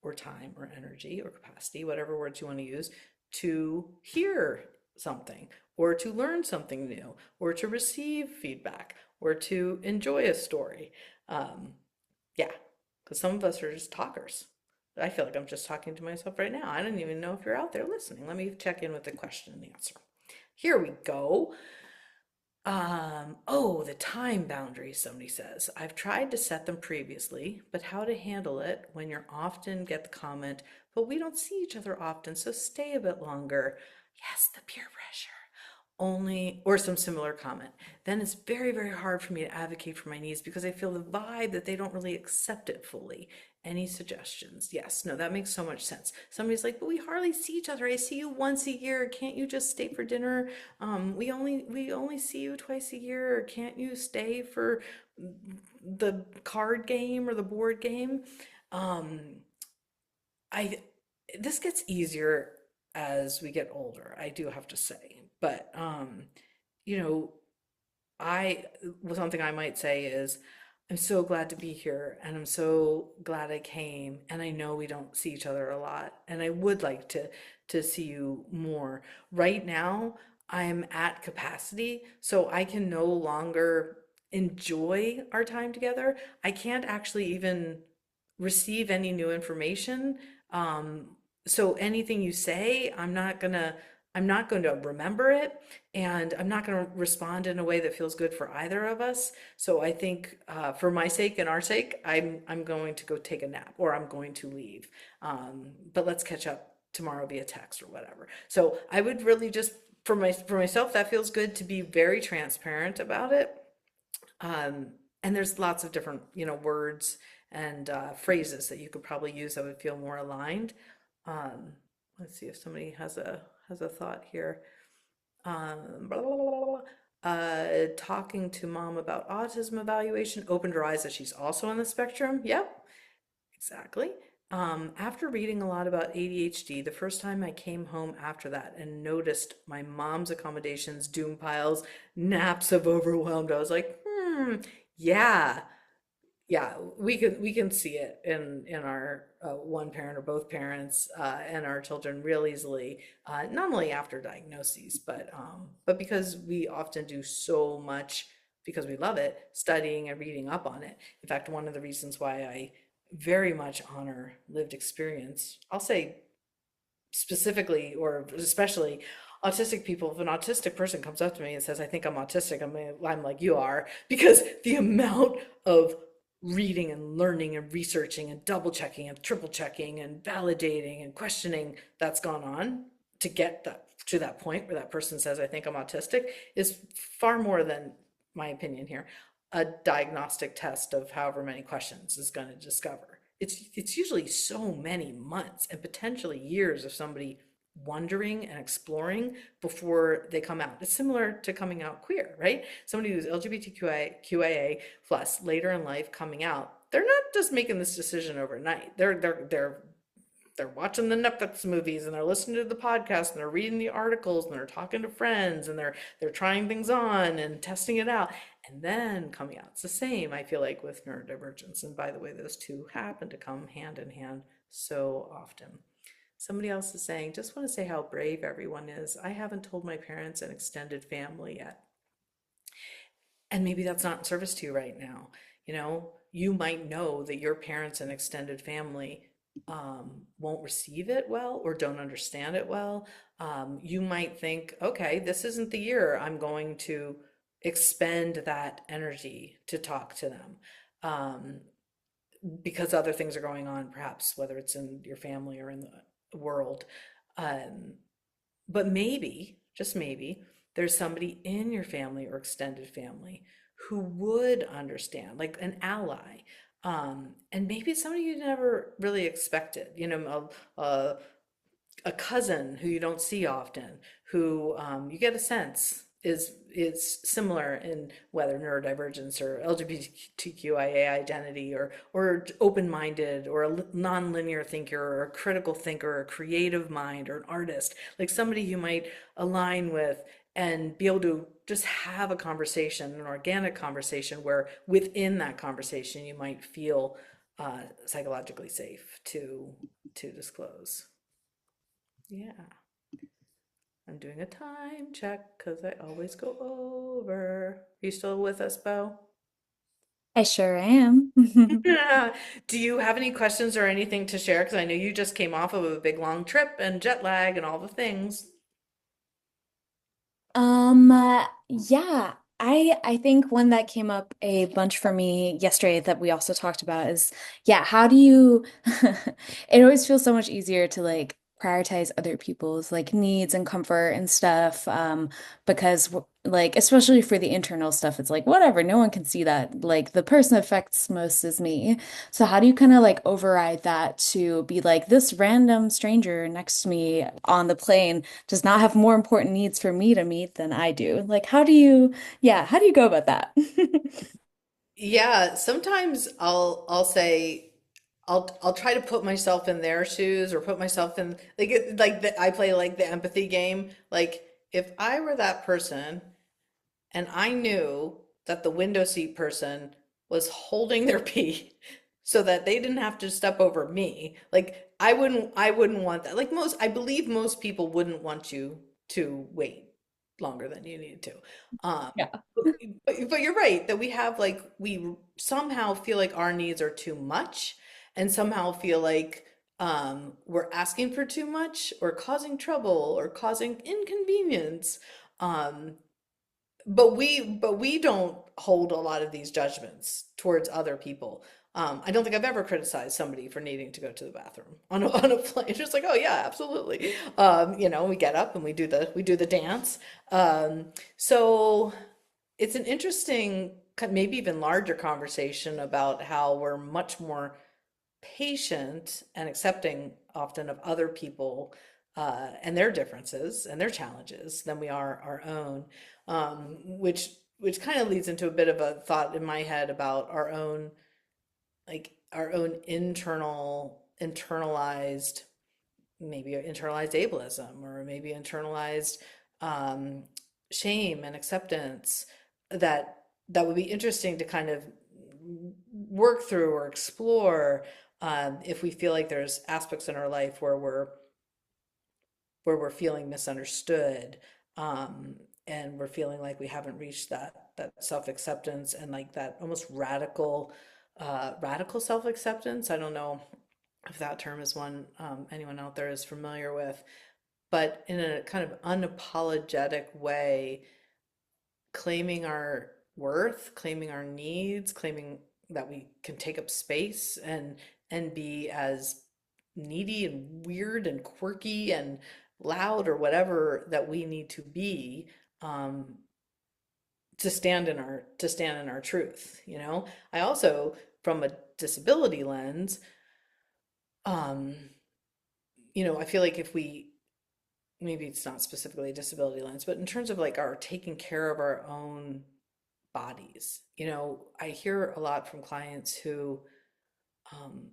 or time or energy or capacity, whatever words you want to use, to hear something or to learn something new or to receive feedback or to enjoy a story. Um, yeah, because some of us are just talkers. I feel like I'm just talking to myself right now. I don't even know if you're out there listening. Let me check in with the question and answer. Here we go. Oh, the time boundaries, somebody says. I've tried to set them previously, but how to handle it when you're often get the comment, but we don't see each other often, so stay a bit longer. Yes, the peer pressure. Only, or some similar comment. Then it's very, very hard for me to advocate for my needs because I feel the vibe that they don't really accept it fully. Any suggestions? Yes, no, that makes so much sense. Somebody's like, but we hardly see each other. I see you once a year. Can't you just stay for dinner? We only see you twice a year. Can't you stay for the card game or the board game? Um, I this gets easier as we get older, I do have to say. But you know, I something I might say is I'm so glad to be here and I'm so glad I came and I know we don't see each other a lot and I would like to see you more. Right now, I'm at capacity, so I can no longer enjoy our time together. I can't actually even receive any new information. So anything you say, I'm not going to remember it, and I'm not going to respond in a way that feels good for either of us. So I think, for my sake and our sake, I'm going to go take a nap or I'm going to leave. But let's catch up tomorrow via text or whatever. So I would really just for myself, that feels good to be very transparent about it. And there's lots of different, words and phrases that you could probably use that would feel more aligned. Um, let's see if somebody has a thought here. Blah, blah, blah, blah, blah. Talking to mom about autism evaluation opened her eyes that she's also on the spectrum. Yep, exactly. After reading a lot about ADHD, the first time I came home after that and noticed my mom's accommodations, doom piles, naps of overwhelmed, I was like, yeah, Yeah, we can see it in our one parent or both parents and our children real easily, not only after diagnoses, but because we often do so much because we love it, studying and reading up on it. In fact, one of the reasons why I very much honor lived experience, I'll say specifically or especially autistic people, if an autistic person comes up to me and says, I think I'm autistic, I'm like, you are, because the amount of reading and learning and researching and double checking and triple checking and validating and questioning that's gone on to get that to that point where that person says, I think I'm autistic is far more than, my opinion here, a diagnostic test of however many questions is going to discover. It's usually so many months and potentially years of somebody wondering and exploring before they come out. It's similar to coming out queer, right? Somebody who's LGBTQIA plus later in life coming out, they're not just making this decision overnight. They're watching the Netflix movies and they're listening to the podcast and they're reading the articles and they're talking to friends and they're trying things on and testing it out and then coming out. It's the same, I feel like, with neurodivergence. And by the way, those two happen to come hand in hand so often. Somebody else is saying, just want to say how brave everyone is. I haven't told my parents and extended family yet. And maybe that's not in service to you right now. You know, you might know that your parents and extended family won't receive it well or don't understand it well. You might think, okay, this isn't the year I'm going to expend that energy to talk to them because other things are going on, perhaps, whether it's in your family or in the world. Um, but maybe, just maybe, there's somebody in your family or extended family who would understand, like an ally. And maybe it's somebody you never really expected, a cousin who you don't see often, who you get a sense is similar in whether neurodivergence or LGBTQIA identity or open-minded or a non-linear thinker or a critical thinker or a creative mind or an artist, like somebody you might align with and be able to just have a conversation, an organic conversation where within that conversation you might feel psychologically safe to disclose. Yeah, I'm doing a time check because I always go over. Are you still with us, Bo? I sure am. Yeah. Do you have any questions or anything to share? Because I know you just came off of a big long trip and jet lag and all the things. Yeah, I think one that came up a bunch for me yesterday that we also talked about is, yeah, how do you it always feels so much easier to like prioritize other people's like needs and comfort and stuff because like especially for the internal stuff it's like whatever, no one can see that. Like the person affects most is me. So how do you kind of like override that to be like this random stranger next to me on the plane does not have more important needs for me to meet than I do. Like, yeah, how do you go about that? Yeah, sometimes I'll say I'll try to put myself in their shoes or put myself in I play like the empathy game. Like if I were that person and I knew that the window seat person was holding their pee so that they didn't have to step over me. Like I wouldn't want that. Like I believe most people wouldn't want you to wait longer than you needed to. Yeah. But you're right that we somehow feel like our needs are too much and somehow feel like we're asking for too much or causing trouble or causing inconvenience. Um, but we don't hold a lot of these judgments towards other people. I don't think I've ever criticized somebody for needing to go to the bathroom on on a plane. It's just like, oh yeah, absolutely. We get up and we do the dance. So it's an interesting, maybe even larger conversation about how we're much more patient and accepting often of other people and their differences and their challenges than we are our own, which kind of leads into a bit of a thought in my head about our own internalized, maybe internalized ableism or maybe internalized um, shame and acceptance that would be interesting to kind of work through or explore, if we feel like there's aspects in our life where we're feeling misunderstood, um, and we're feeling like we haven't reached that self-acceptance and like that almost radical self-acceptance. I don't know if that term is one anyone out there is familiar with, but in a kind of unapologetic way, claiming our worth, claiming our needs, claiming that we can take up space and be as needy and weird and quirky and loud or whatever that we need to be, um, to stand in our truth, you know? I also, from a disability lens, um, I feel like if we, maybe it's not specifically a disability lens, but in terms of like our taking care of our own bodies. I hear a lot from clients who um,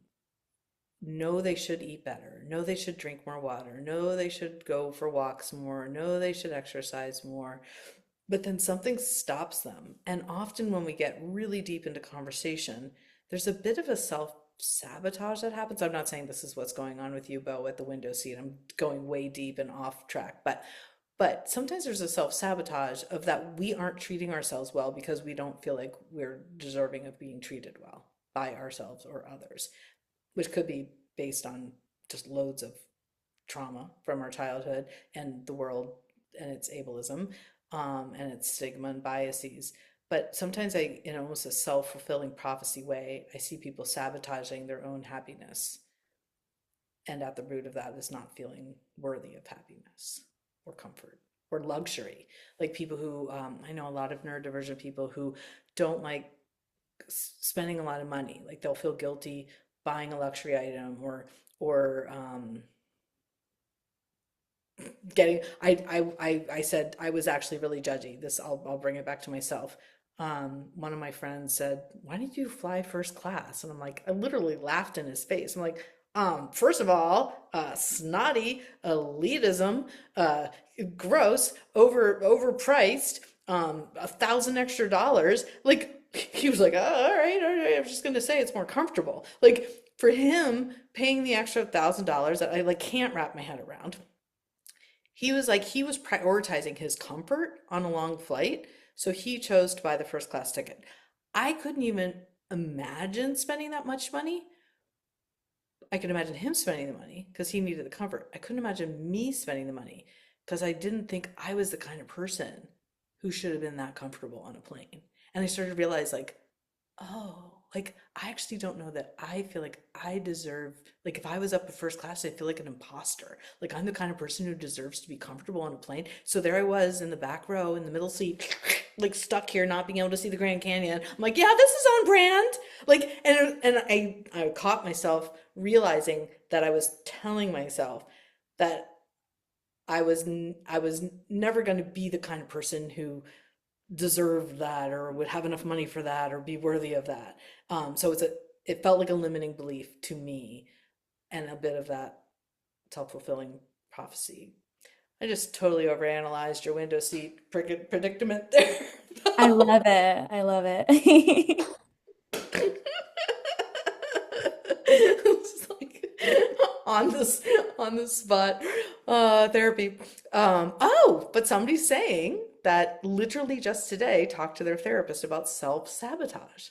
know they should eat better, know they should drink more water, know they should go for walks more, know they should exercise more, but then something stops them. And often when we get really deep into conversation, there's a bit of a self sabotage that happens. I'm not saying this is what's going on with you, Bo, at the window seat. I'm going way deep and off track, but sometimes there's a self sabotage of that we aren't treating ourselves well because we don't feel like we're deserving of being treated well by ourselves or others, which could be based on just loads of trauma from our childhood and the world and its ableism, and its stigma and biases. But sometimes in almost a self-fulfilling prophecy way, I see people sabotaging their own happiness. And at the root of that is not feeling worthy of happiness or comfort or luxury. Like people who, I know a lot of neurodivergent people who don't like spending a lot of money. Like they'll feel guilty buying a luxury item or getting I said I was actually really judgy. This I'll bring it back to myself. One of my friends said, "Why did you fly first class?" And I'm like, I literally laughed in his face. I'm like, first of all, snotty, elitism, gross, overpriced, $1,000 extra. Like he was like, oh, all right, I'm just gonna say it's more comfortable. Like for him, paying the extra $1,000 that I like can't wrap my head around, he was prioritizing his comfort on a long flight, so he chose to buy the first class ticket. I couldn't even imagine spending that much money. I could imagine him spending the money because he needed the comfort. I couldn't imagine me spending the money because I didn't think I was the kind of person who should have been that comfortable on a plane. And I started to realize, like, oh, like I actually don't know that I feel like I deserve, like if I was up at first class, I feel like an imposter. Like I'm the kind of person who deserves to be comfortable on a plane. So there I was in the back row in the middle seat, like stuck here, not being able to see the Grand Canyon. I'm like, yeah, this is on brand. Like, and I caught myself realizing that I was telling myself that I was never going to be the kind of person who deserve that or would have enough money for that or be worthy of that. So it felt like a limiting belief to me and a bit of that self-fulfilling prophecy. I just totally overanalyzed your window seat predicament there. I love it. I love it. It's like on this on the spot therapy. But somebody's saying that literally just today talked to their therapist about self-sabotage.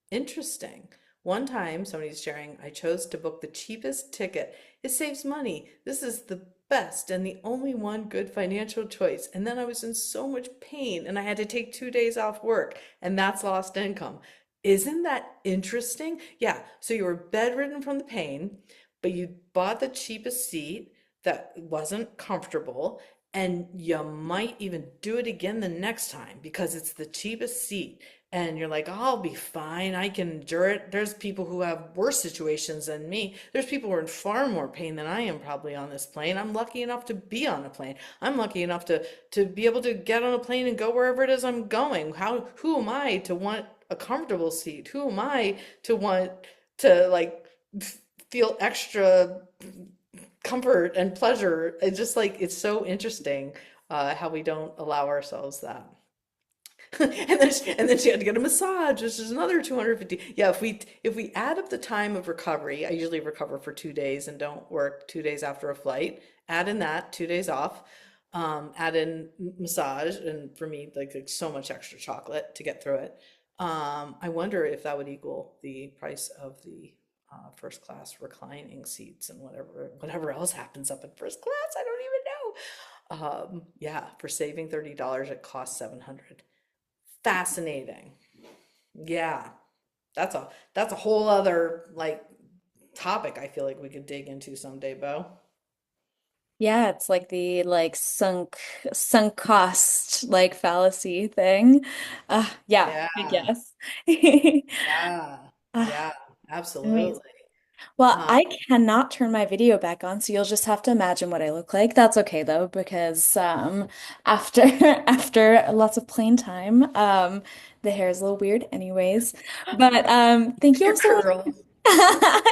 Interesting. One time, somebody's sharing, I chose to book the cheapest ticket. It saves money. This is the best and the only one good financial choice. And then I was in so much pain and I had to take 2 days off work, and that's lost income. Isn't that interesting? Yeah. So you were bedridden from the pain, but you bought the cheapest seat that wasn't comfortable, and you might even do it again the next time because it's the cheapest seat and you're like, I'll be fine. I can endure it. There's people who have worse situations than me. There's people who are in far more pain than I am probably on this plane. I'm lucky enough to be on a plane. I'm lucky enough to be able to get on a plane and go wherever it is I'm going. Who am I to want a comfortable seat? Who am I to want to like feel extra comfort and pleasure? It's just like it's so interesting how we don't allow ourselves that. And then she had to get a massage, which is another 250. Yeah, if we add up the time of recovery, I usually recover for 2 days and don't work 2 days after a flight. Add in that 2 days off, add in massage, and for me, like so much extra chocolate to get through it. I wonder if that would equal the price of the first class reclining seats and whatever else happens up in first class. I don't even know. Yeah, for saving $30, it costs 700. Fascinating. Yeah, that's a whole other like topic I feel like we could dig into someday, Bo. Yeah, it's like the like sunk cost like fallacy thing. Yeah, Yeah, I guess. yeah, Uh, yeah, absolutely. Amazing. Well, Uh, I cannot turn my video back on, so you'll just have to imagine what I look like. That's okay though, because after after lots of plain time, the hair is a little weird anyways. But thank you all your so much. curl.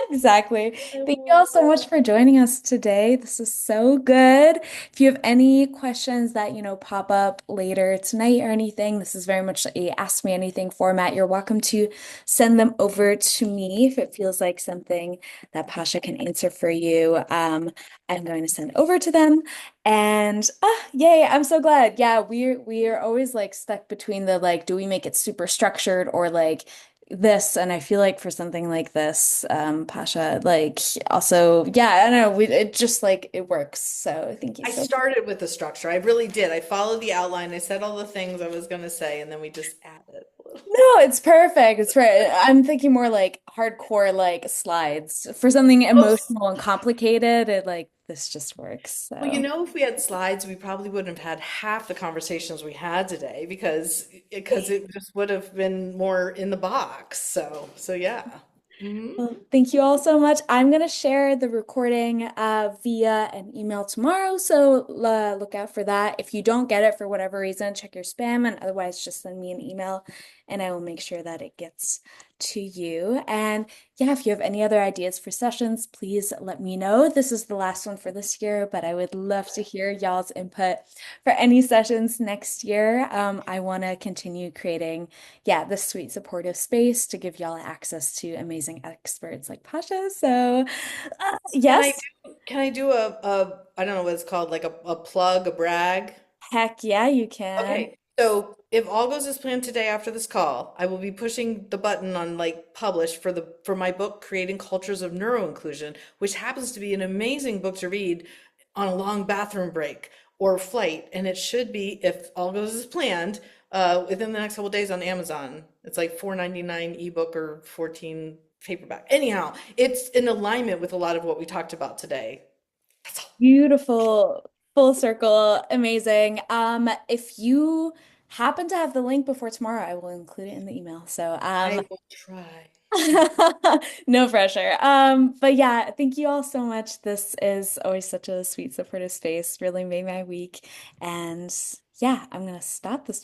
Exactly. I Thank you all love so it. much for joining us today. This is so good. If you have any questions that, pop up later tonight or anything, this is very much a Ask Me Anything format. You're welcome to send them over to me if it feels like something that Pasha can answer for you. I'm going to send over to them. And yay, I'm so glad. Yeah, we are always like stuck between the like, do we make it super structured or like this? And I feel like for something like this, Pasha, like also, yeah, I don't know, it just like it works. So thank you I so. started with the structure. I really did. I followed the outline. I said all the things I was going to say, and then we just added a little. No, it's perfect. It's right. I'm thinking more like hardcore like slides for something Oh, emotional and complicated. It like this just works. well, So. if we had slides, we probably wouldn't have had half the conversations we had today because it just would have been more in the box. So yeah. Hmm. Well, thank you all so much. I'm going to share the recording via an email tomorrow, so look out for that. If you don't get it for whatever reason, check your spam, and otherwise, just send me an email and I will make sure that it gets to you. And yeah, if you have any other ideas for sessions, please let me know. This is the last one for this year, but I would love to hear y'all's input for any sessions next year. I want to continue creating yeah, this sweet supportive space to give y'all access to amazing experts like Pasha. So, Can I yes, do can I do a I don't know what it's called, like a plug, a brag? heck yeah, you can. Okay, so if all goes as planned today after this call, I will be pushing the button on like publish for my book Creating Cultures of Neuroinclusion, which happens to be an amazing book to read on a long bathroom break or flight, and it should be, if all goes as planned, within the next couple days on Amazon. It's like 4.99 ebook or 14 paperback. Anyhow, it's in alignment with a lot of what we talked about today. That's all. Beautiful, full circle, amazing. If you happen to have the link before tomorrow, I will include it in the email. So, I will try. no pressure. But yeah, thank you all so much. This is always such a sweet, supportive space. Really made my week. And yeah, I'm gonna stop this.